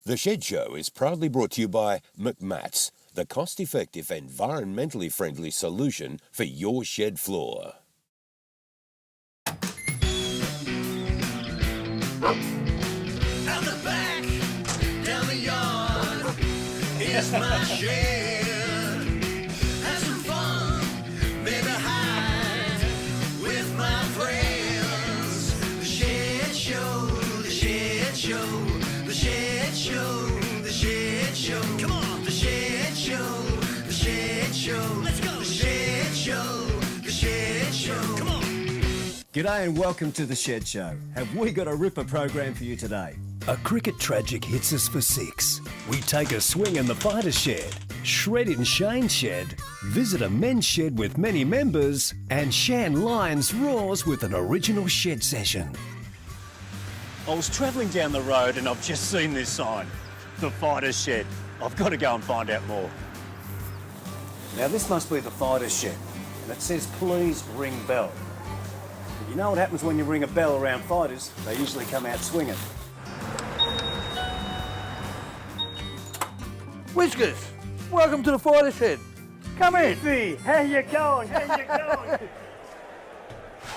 The Shed Show is proudly brought to you by McMats, the cost-effective, environmentally friendly solution for your shed floor. Out the back, down the yard, is my shed. Have some fun, maybe hide with my friends. The Shed Show, the Shed Show, the Shed Show, the Shed Show. Come on, the Shed Show, the Shed Show. Let's go, the Shed Show, the Shed Show. Come on. G'day and welcome to The Shed Show. Have we got a ripper program for you today? A cricket tragic hits us for 6. We take a swing in the fighter shed, shred in Shane's shed, visit a men's shed with many members, and Shann lions roars with an original shed session. I was travelling down the road and I've just seen this sign, the fighter shed. I've got to go and find out more. Now this must be the fighter shed, and it says please ring bell. But you know what happens when you ring a bell around fighters? They usually come out swinging. Whiskers, welcome to the fighter shed. Come in. Hey, how you going? How you going?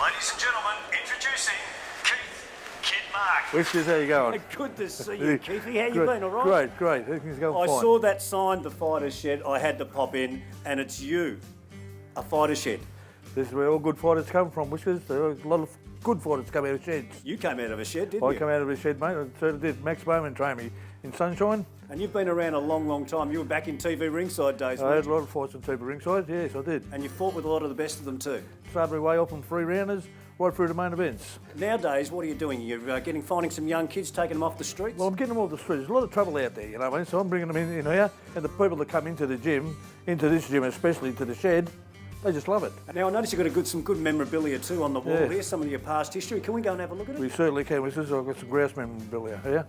Ladies and gentlemen, introducing Keith Kid Mark. Whiskers, how you going? Good to see you, Keithy. How you been, all right? Great. Everything's going I fine. saw that sign, the fighter shed. I had to pop in, and it's you, a fighter shed. This is where all good fighters come from, Whiskers. There are a lot of good fighters come out of sheds. You came out of a shed, didn't I you? come out of a shed, mate. I certainly did. Max Bowman trained me in Sunshine. And you've been around a long, long time. You were back in TV ringside days, I weren't had a you? lot of fights on TV ringside. Yes, I did. And you fought with a lot of the best of them too. Started my way off from 3 rounders right through to main events. Nowadays, what are you doing? You're finding some young kids, taking them off the streets? Well, I'm getting them off the street. There's a lot of trouble out there, you know what I mean? So I'm bringing them in here, and the people that come into the gym, into this gym, especially to the shed, they just love it. Now, I notice you've got some good memorabilia too on the wall Yeah. here, some of your past history. Can we go and have a look at it? We certainly can, Whiskers. I've got some grouse memorabilia here.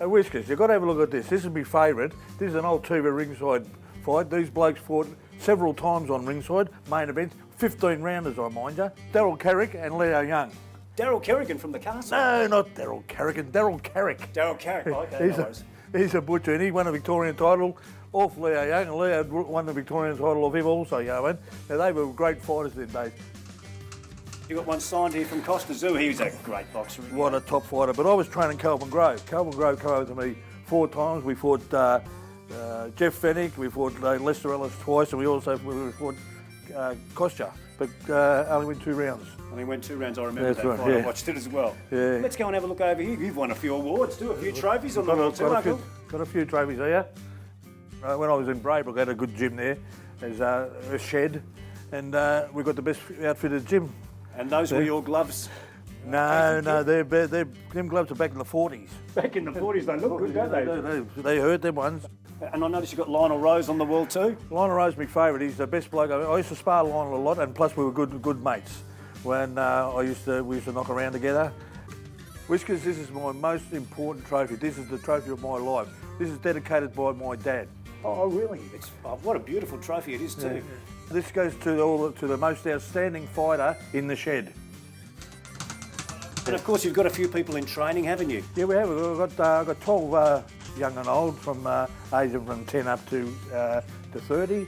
Whiskers, you've got to have a look at this. This is my favourite. This is an old TV ringside fight. These blokes fought several times on ringside, main event, 15 rounders, I mind you. Daryl Carrick and Leo Young. Daryl Kerrigan from the castle. No, not Daryl Carrick, Daryl Carrick. Daryl Carrick, okay, no worries. He's a butcher, and he won a Victorian title off Leo Young, and Leo won the Victorian title of him also, you know what I mean? Now, they were great fighters in days. You got one signed here from Costa Zoo. He was a great boxer. What a top fighter. But I was training Calvin Grove. Calvin Grove came over to me 4 times. We fought Jeff Fennick, we fought Lester Ellis twice, and we fought Kostya, but only went 2 rounds. Only went 2 rounds, I remember That's that right, fight. I yeah. watched it as well. Yeah. Let's go and have a look over here. You've won a few awards too, a few trophies on the wall too, Uncle. Got a few trophies here. When I was in Braybrook, I had a good gym there. There's a shed, and we got the best outfitted gym. And those were your gloves? No, them gloves are back in the 40s. Back in the 40s, they look good, don't they? They hurt them ones. And I noticed you've got Lionel Rose on the wall too. Lionel Rose is my favourite. He's the best bloke. I used to spar Lionel a lot, and plus we were good mates. When we used to knock around together. Whiskers, this is my most important trophy. This is the trophy of my life. This is dedicated by my dad. Oh, really? What a beautiful trophy it is too. Yeah. This goes to the most outstanding fighter in the shed. And of course, you've got a few people in training, haven't you? Yeah, we have. I've got 12 young and old from age of from 10 up to 30.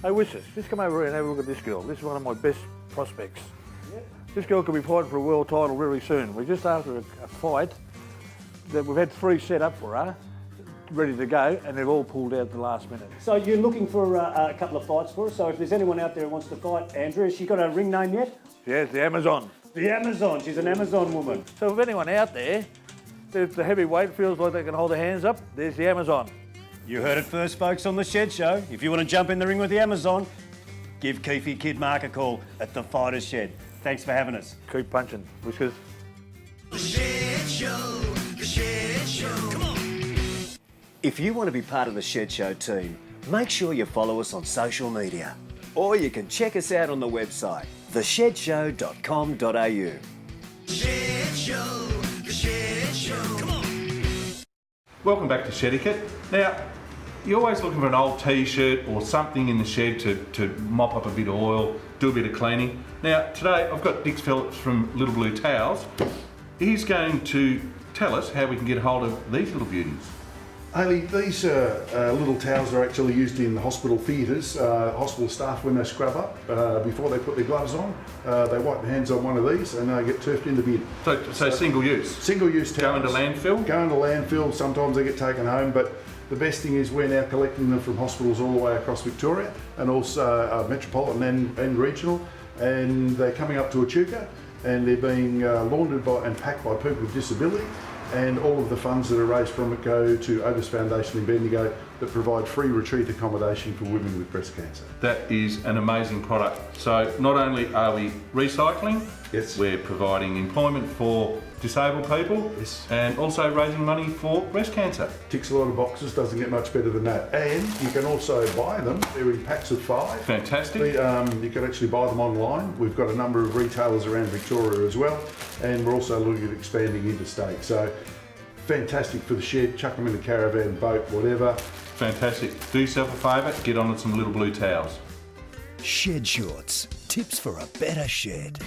Hey, Whiskers, just come over here and have a look at this girl. This is one of my best prospects. Yeah. This girl could be fighting for a world title really soon. We're just after a fight that we've had 3 set up for her, ready to go, and they've all pulled out at the last minute. So you're looking for a couple of fights for us. So if there's anyone out there who wants to fight, Andrew, has she got a ring name yet? Yes, the Amazon. The Amazon. She's an Amazon woman. So if anyone out there, if the heavyweight feels like they can hold their hands up, there's the Amazon. You heard it first, folks, on The Shed Show. If you want to jump in the ring with the Amazon, give Keithy Kid Mark a call at the Fighter's Shed. Thanks for having us. Keep punching, Whiskers. The Shed Show, the Shed Show. Come on. If you want to be part of the Shed Show team, make sure you follow us on social media. Or you can check us out on the website, theshedshow.com.au. Shed Show, the Shed Show. Come on. Welcome back to Shedicat. Now, you're always looking for an old t-shirt or something in the shed to mop up a bit of oil, do a bit of cleaning. Now, today I've got Dick Phillips from Little Blue Towels. He's going to tell us how we can get hold of these little beauties. Hayley, these little towels are actually used in hospital theatres. Hospital staff, when they scrub up, before they put their gloves on, they wipe their hands on one of these and they get turfed in the bin. So single use? Single use towels. Go into landfill? Go into landfill, sometimes they get taken home, but the best thing is we're now collecting them from hospitals all the way across Victoria and also metropolitan and regional, and they're coming up to Echuca and they're being laundered by and packed by people with disability. And all of the funds that are raised from it go to OTIS Foundation in Bendigo that provide free retreat accommodation for women with breast cancer. That is an amazing product. So not only are we recycling, yes, we're providing employment for disabled people, yes, and also raising money for breast cancer. Ticks a lot of boxes, doesn't get much better than that. And you can also buy them, they're in packs of 5. Fantastic. You can actually buy them online. We've got a number of retailers around Victoria as well, and we're also looking at expanding interstate. So fantastic for the shed, chuck them in a caravan, boat, whatever. Fantastic. Do yourself a favour, get on with some little blue towels. Shed Shorts, tips for a better shed.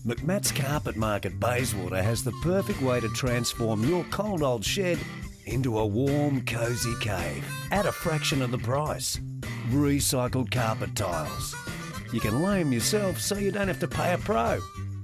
McMatt's Carpet Market Bayswater has the perfect way to transform your cold old shed into a warm, cosy cave at a fraction of the price. Recycled carpet tiles. You can lay them yourself so you don't have to pay a pro.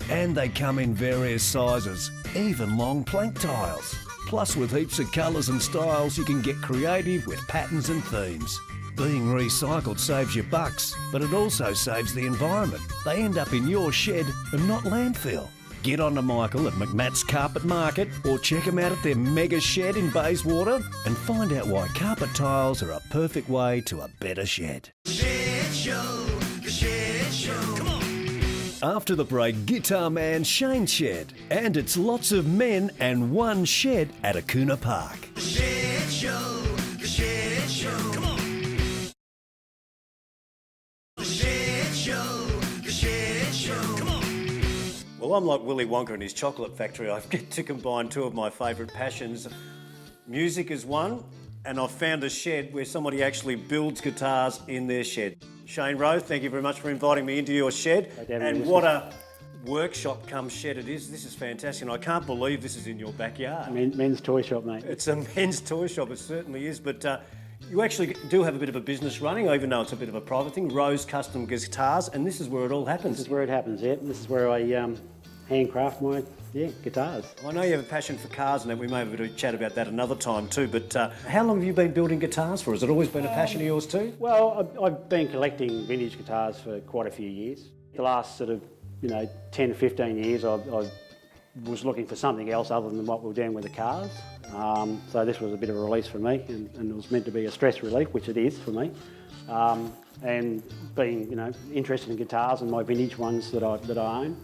And they come in various sizes, even long plank tiles. Plus, with heaps of colours and styles, you can get creative with patterns and themes. Being recycled saves you bucks, but it also saves the environment. They end up in your shed and not landfill. Get on to Michael at McMatt's Carpet Market or check him out at their mega shed in Bayswater and find out why carpet tiles are a perfect way to a better shed. Shed Show, the Shed Show. Come on. After the break, guitar man Shann Shed. And it's lots of men and one shed at Akoonah Park. The Shed Show, the Shed Show. Come on. The Shed Show, the Shed Show. Come on. Well, I'm like Willy Wonka and his chocolate factory. I get to combine 2 of my favourite passions. Music is one, and I've found a shed where somebody actually builds guitars in their shed. Shane Rowe, thank you very much for inviting me into your shed. And what a workshop come shed it is. This is fantastic, and I can't believe this is in your backyard. Men's toy shop, mate. It's a men's toy shop, it certainly is, but you actually do have a bit of a business running, even though it's a bit of a private thing. Rowe's Custom Guitars, and this is where it all happens. This is where it happens, yeah. This is where I handcraft my guitars. I know you have a passion for cars, and we may have a bit of a chat about that another time too, but how long have you been building guitars for? Has it always been a passion of yours too? Well, I've been collecting vintage guitars for quite a few years. The last sort of, 10 to 15 years, I was looking for something else other than what we were doing with the cars. So this was a bit of a release for me, and it was meant to be a stress relief, which it is for me. And being, interested in guitars and my vintage ones that I own,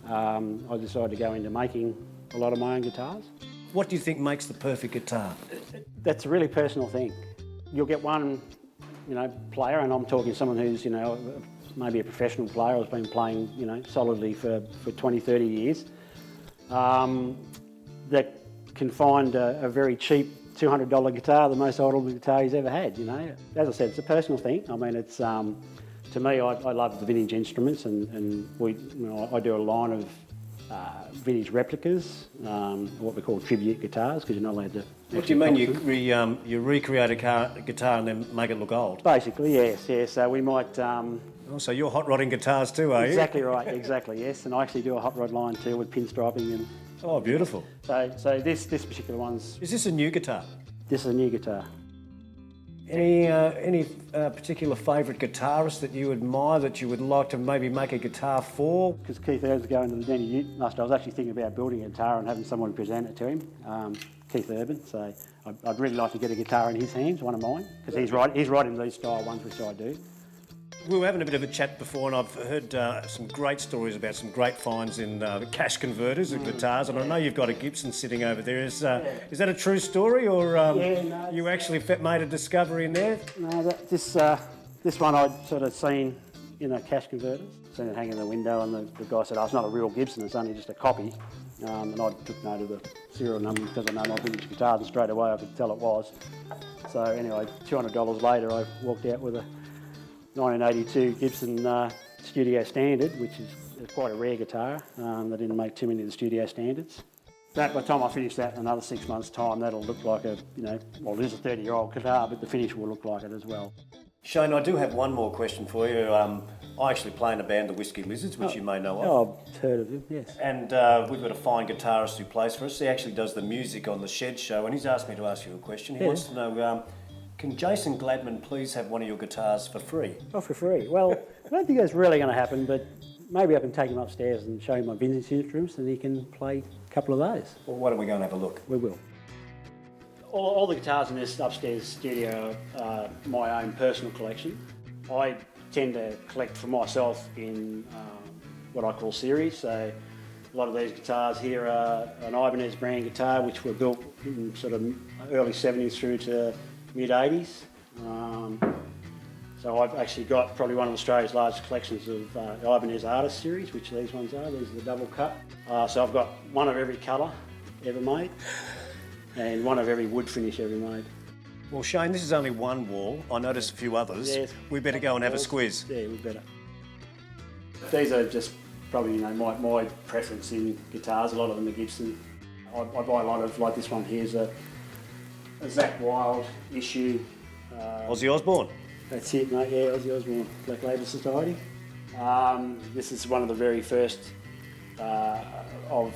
I decided to go into making a lot of my own guitars. What do you think makes the perfect guitar? That's a really personal thing. You'll get one, player, and I'm talking someone who's, maybe a professional player, has been playing, solidly for 20, 30 years, that can find a very cheap $200 guitar, the most audible guitar he's ever had, As I said, it's a personal thing. I mean, it's, to me, I love the vintage instruments, and I do a line of vintage replicas, what we call tribute guitars, because you're not allowed to. What do you mean you recreate a guitar and then make it look old? Basically, yes. So we might. So you're hot rodding guitars too, are you? Exactly right. Exactly, yes. And I actually do a hot rod line too with pinstriping and. Oh, beautiful. So this particular one's. Is this a new guitar? This is a new guitar. Any particular favourite guitarist that you admire that you would like to maybe make a guitar for? Because Keith Urban's going to the Danny Ute muster, I was actually thinking about building a guitar and having someone present it to him, Keith Urban. So I'd really like to get a guitar in his hands, one of mine, because he's writing these style ones, which I do. We were having a bit of a chat before, and I've heard some great stories about some great finds in cash converters and guitars, and I know you've got a Gibson sitting over there. Is that a true story, or you actually made a discovery in there? No, this one I'd sort of seen in a cash converter, seen it hanging in the window, and the guy said, "Oh, it's not a real Gibson, it's only just a copy." And I took note of the serial number because I know my vintage guitars, and straight away I could tell it was. So anyway, $200 later, I walked out with a 1982 Gibson Studio Standard, which is quite a rare guitar. They didn't make too many of the studio standards. That, by the time I finish that in another 6 months' time, that'll look like a, you know, well, it is a 30-year-old guitar, but the finish will look like it as well. Shane, I do have one more question for you. I actually play in a band, the Whiskey Lizards, which you may know of. Oh, I've heard of him, yes. And we've got a fine guitarist who plays for us. He actually does the music on the Shed show, and he's asked me to ask you a question. He wants to know, can Jason Gladman please have one of your guitars for free? Oh, for free? Well, I don't think that's really going to happen, but maybe I can take him upstairs and show him my vintage instruments and he can play a couple of those. Well, why don't we go and have a look? We will. All the guitars in this upstairs studio are my own personal collection. I tend to collect for myself in what I call series. So a lot of these guitars here are an Ibanez brand guitar, which were built in sort of early 70s through to mid 80s. So I've actually got probably one of Australia's largest collections of the Ibanez Artist series, which these ones are. These are the double cut. So I've got one of every colour ever made and one of every wood finish ever made. Well, Shane, this is only one wall. I noticed a few others. Yes. We better go and have a squiz. Yeah, we better. These are just probably, you know, my preference in guitars. A lot of them are Gibson. I buy a lot of, like this one here is a Zakk Wylde issue. Ozzy Osbourne. That's it, mate, yeah, Ozzy Osbourne, Black Label Society. This is one of the very first of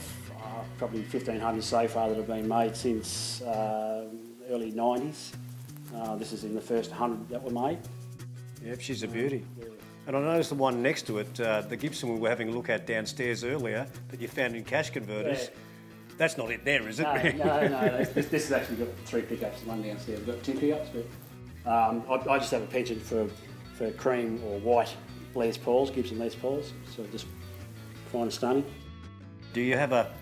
probably 1,500 so far that have been made since early 90s. This is in the first 100 that were made. Yep, she's a beauty. Yeah. And I noticed the one next to it, the Gibson we were having a look at downstairs earlier that you found in cash converters. Yeah. That's not it there, is it? No. This has actually got 3 pickups, one downstairs. We've got 2 pickups, but I just have a penchant for cream or white Les Pauls, Gibson Les Pauls, so I just find it stunning. Do you have a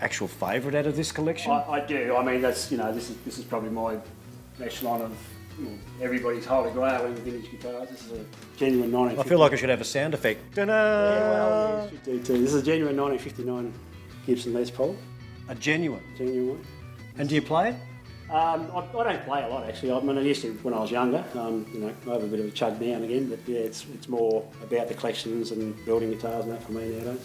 actual favourite out of this collection? I do. I mean, that's, you know, this is probably my echelon of, you know, everybody's holy grail in vintage guitars. This is a genuine 1950. I feel like I should have a sound effect. Ta-da! Yeah, well, you should do too. This is a genuine 1959 Gibson Les Paul. A genuine? Genuine one. And do you play it? I don't play a lot actually. I mean, I used to when I was younger. You know, I have a bit of a chug now and again, but yeah, it's more about the collections and building guitars and that for me nowadays.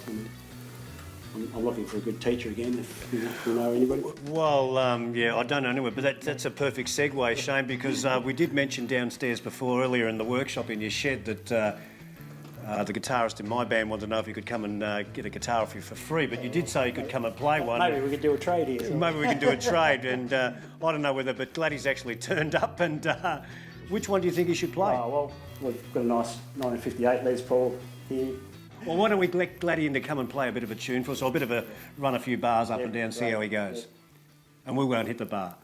I'm looking for a good teacher again, if you know anybody. Well, yeah, I don't know anyone, but that's a perfect segue, Shane, because we did mention downstairs before, earlier in the workshop in your shed, that the guitarist in my band wanted to know if you could come and get a guitar off you for free, but you did say you could come and play one. Maybe we could do a trade here. So. Maybe we can do a trade, and I don't know whether, but Gladdy's actually turned up, and which one do you think he should play? Oh, well, we've got a nice 1958 Les Paul here. Well, why don't we let Gladdy in to come and play a bit of a tune for us, or a bit of a run a few bars up and down, see how he goes. Yeah. And we won't hit the bar.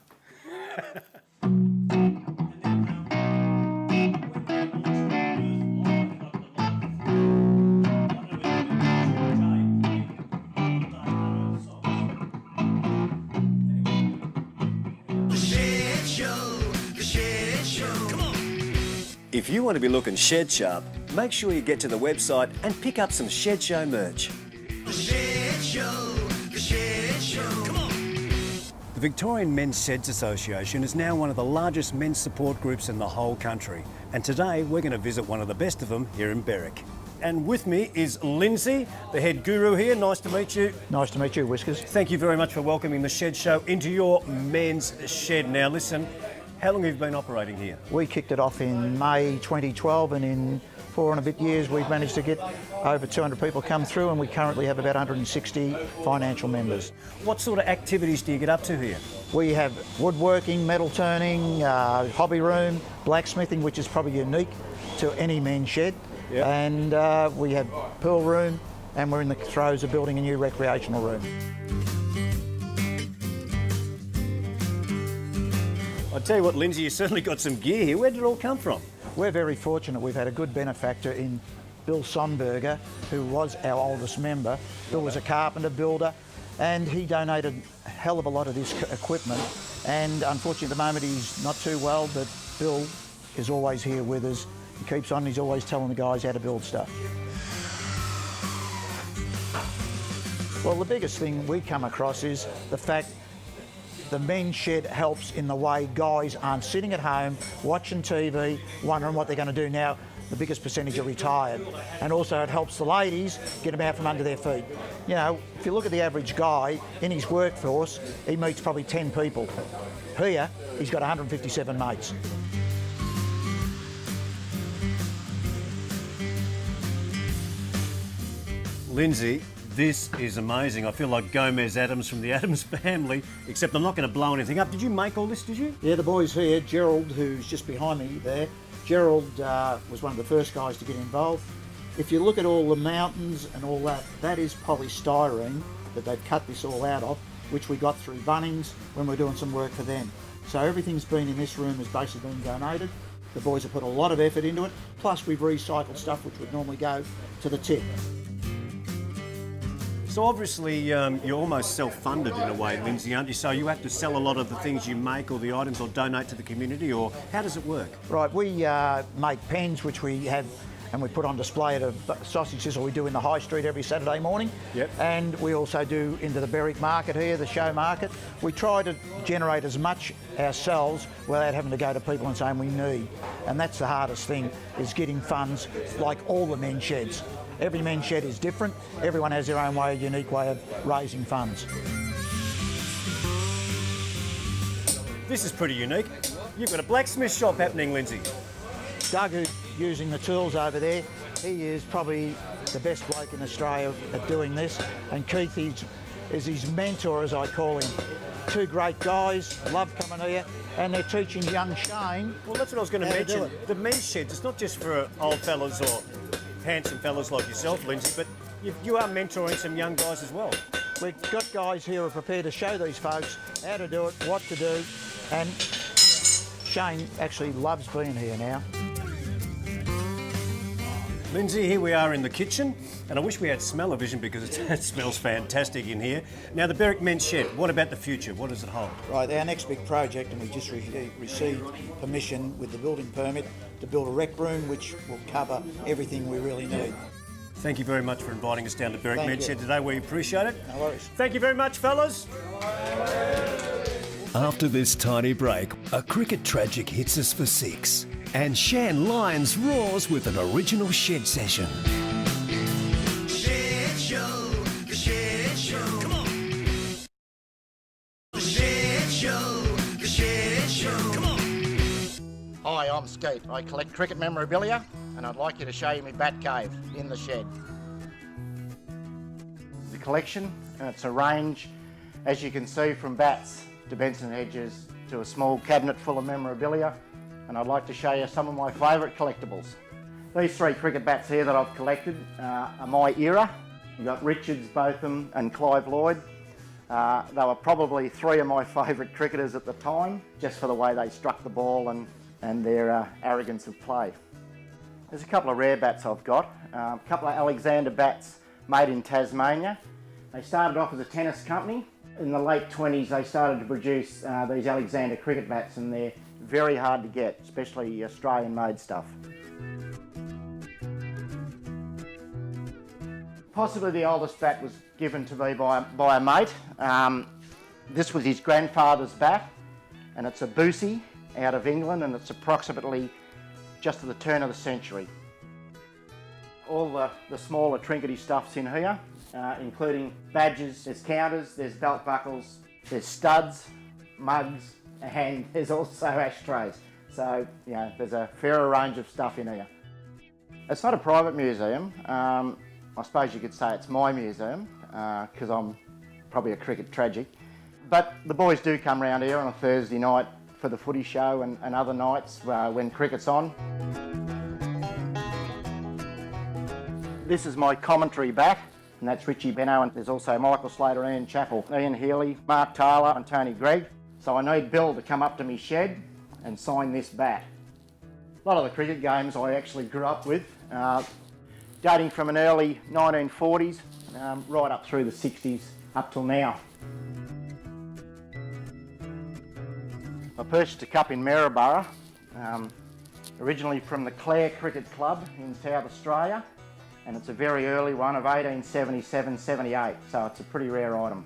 If you want to be looking shed sharp, make sure you get to the website and pick up some Shed Show merch. The Shed Show, come on. The Victorian Men's Sheds Association is now one of the largest men's support groups in the whole country. And today we're going to visit one of the best of them here in Berwick. And with me is Lindsay, the head guru here. Nice to meet you. Nice to meet you, Whiskers. Thank you very much for welcoming the Shed Show into your men's shed. Now listen, how long have you been operating here? We kicked it off in May 2012, and in 4 and a bit years we've managed to get over 200 people come through, and we currently have about 160 financial members. What sort of activities do you get up to here? We have woodworking, metal turning, hobby room, blacksmithing, which is probably unique to any men's shed. Yep. And we have pool room, and we're in the throes of building a new recreational room. I'll tell you what, Lindsay, you certainly got some gear here. Where did it all come from? We're very fortunate. We've had a good benefactor in Bill Sonberger, who was our oldest member. Bill was a carpenter, builder, and he donated a hell of a lot of this equipment. And unfortunately, at the moment, he's not too well, but Bill is always here with us. He keeps on, he's always telling the guys how to build stuff. Well, the biggest thing we come across is the fact the men's shed helps in the way guys aren't sitting at home watching TV, wondering what they're going to do. Now, the biggest percentage are retired. And also it helps the ladies get them out from under their feet. You know, if you look at the average guy in his workforce, he meets probably 10 people. Here, he's got 157 mates. Lindsay, this is amazing. I feel like Gomez Adams from the Addams family, except I'm not going to blow anything up. Did you make all this, did you? Yeah, the boys here, Gerald, who's just behind me there, Gerald was one of the first guys to get involved. If you look at all the mountains and all that, that is polystyrene that they've cut this all out of, which we got through Bunnings when we're doing some work for them. So everything's been in this room has basically been donated. The boys have put a lot of effort into it, plus we've recycled stuff which would normally go to the tip. So obviously you're almost self-funded in a way, Lindsay, aren't you? So you have to sell a lot of the things you make or the items or donate to the community, or how does it work? Right, we make pens which we have and we put on display at a sausage sizzle we do in the high street every Saturday morning. Yep. And we also do into the Berwick market here, the show market. We try to generate as much ourselves without having to go to people and saying we need. And that's the hardest thing, is getting funds like all the men's sheds. Every men's shed is different. Everyone has their own way, unique way of raising funds. This is pretty unique. You've got a blacksmith shop happening, Lindsay. Doug, who's using the tools over there, he is probably the best bloke in Australia at doing this. And Keith is his mentor, as I call him. Two great guys, love coming here, and they're teaching young Shane. Well, that's what I was going to mention. The men's sheds, it's not just for old fellas or handsome fellas like yourself, Lindsay, but you are mentoring some young guys as well. We've got guys here who are prepared to show these folks how to do it, what to do, and Shane actually loves being here now. Lindsay, here we are in the kitchen, and I wish we had smell-o-vision because it smells fantastic in here. Now, the Berwick Mens Shed, what about the future? What does it hold? Right, our next big project, and we just received permission with the building permit to build a rec room which will cover everything we really need. Thank you very much for inviting us down to Berwick Mens Shed today. We appreciate it. No worries. Thank you very much, fellas. After this tiny break, a cricket tragic hits us for 6. And Shann Lyons roars with an original shed session. Shed Show, the Shed Show. Come on. The Shed Show, the Shed Show. Come on. Hi, I'm Skete. I collect cricket memorabilia and I'd like you to show you my bat cave in the shed. The collection, and it's a range, as you can see, from bats to Benson hedges to a small cabinet full of memorabilia, and I'd like to show you some of my favourite collectibles. These 3 cricket bats here that I've collected are my era. You've got Richards, Botham and Clive Lloyd. They were probably 3 of my favourite cricketers at the time, just for the way they struck the ball and their arrogance of play. There's a couple of rare bats I've got. A couple of Alexander bats made in Tasmania. They started off as a tennis company. In the late 20s they started to produce these Alexander cricket bats, and they're very hard to get, especially Australian made stuff. Possibly the oldest bat was given to me by a mate. This was his grandfather's bat, and it's a Boosie out of England, and it's approximately just at the turn of the century. All the smaller trinkety stuff's in here, including badges, there's counters, there's belt buckles, there's studs, mugs, and there's also ashtrays. So, you know, there's a fairer range of stuff in here. It's not a private museum. I suppose you could say it's my museum, because I'm probably a cricket tragic. But the boys do come round here on a Thursday night for the footy show and other nights when cricket's on. This is my commentary bat, and that's Richie Benno, and there's also Michael Slater, Ian Chappell, Ian Healy, Mark Taylor and Tony Gregg. So I need Bill to come up to me shed and sign this bat. A lot of the cricket games I actually grew up with, dating from an early 1940s right up through the 60s up till now. I purchased a cup in Maryborough, originally from the Clare Cricket Club in South Australia, and it's a very early one of 1877-78, so it's a pretty rare item.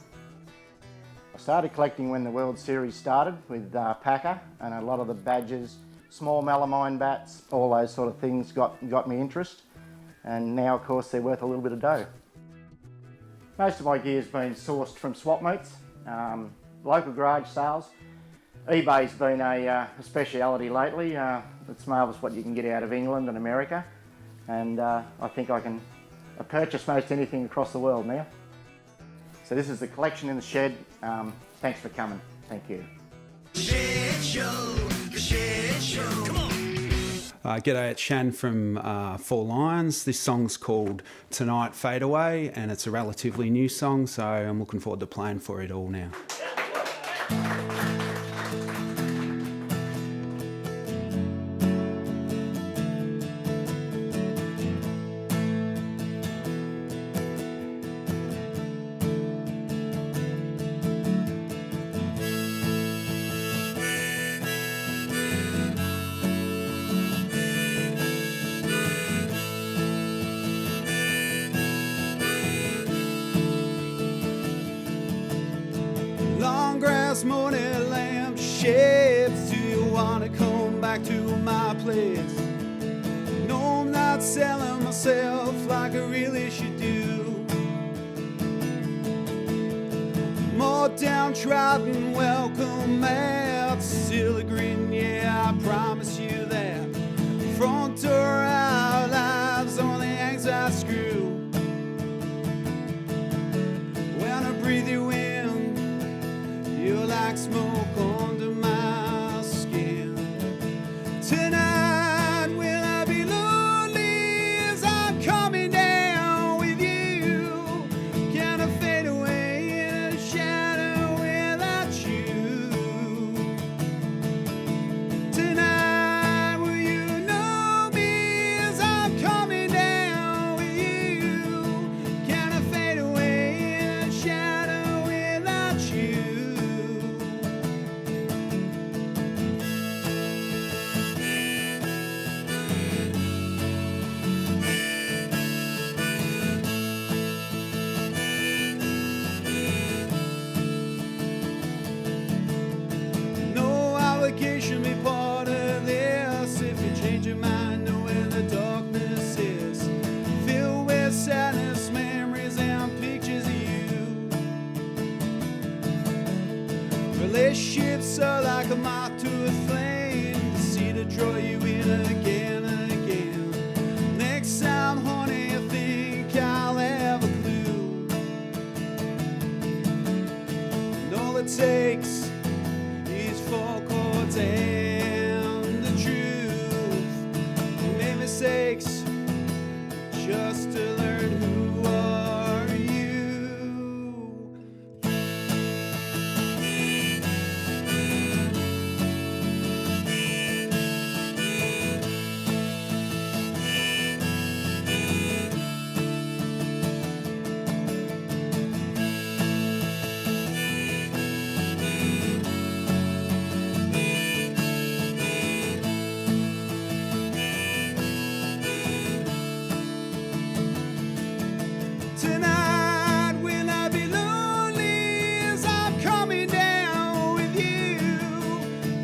I started collecting when the World Series started with Packer, and a lot of the badges, small melamine bats, all those sort of things got me interest. And now, of course, they're worth a little bit of dough. Most of my gear's been sourced from swap meets, local garage sales. eBay's been a speciality lately. It's marvellous what you can get out of England and America, and I think I can purchase most anything across the world now. So this is the collection in the shed. Thanks for coming. Thank you. Shed Show, the Shed Show. Come on. G'day, it's Shann from Four Lions. This song's called Tonight Fade Away, and it's a relatively new song, so I'm looking forward to playing for it all now. Long grass morning lamp sheds. Do you wanna come back to my place? No, I'm not selling myself like I really should do. More downtrodden welcome mats, still a grin, yeah, I promise you that. Front door outlines on the anxiety screw. When I breathe you in, you're like smoke under my skin. Tonight, will I be lonely as I'm coming down with you? Can I fade away in a shadow without you? Tonight, will you know me as I'm coming down with you? Can I fade away in a shadow without you? No obligation be part of this. If you change your mind, know where the darkness is. Filled with sadness, memories and pictures of you. Relationships are like a moth to a flame, the sea to draw you in again and again. Next time, honey, I think I'll have a clue. And all it takes is 4 chords and the truth. You made mistakes just to learn who are you. Tonight, will I be lonely as I'm coming down with you?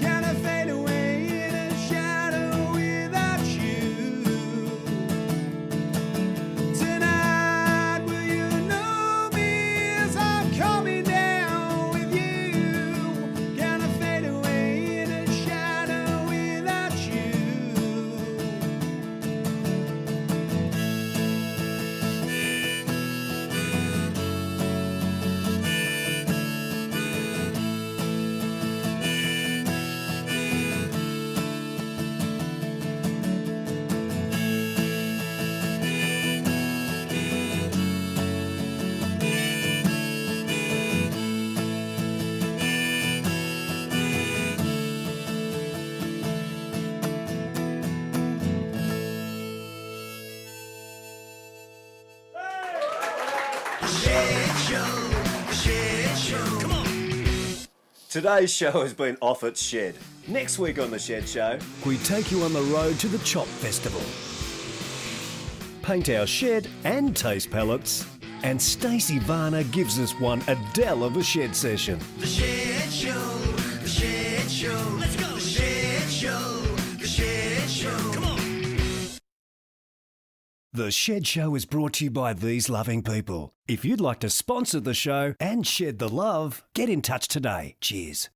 Can I fade away in a shadow without you? Tonight, will you know me as I'm coming down with you? Can I fade away in a shadow without you? Shed Show, the Shed Show. Come on. Today's show has been off its shed. Next week on the Shed Show, We take you on the road to the Chop Festival. Paint our shed and taste palettes. And Stacey Varner gives us one Adele of a shed session. The Shed Show, the Shed Show. Let's go. The Shed Show, the The Shed Show is brought to you by these loving people. If you'd like to sponsor the show and shed the love, get in touch today. Cheers.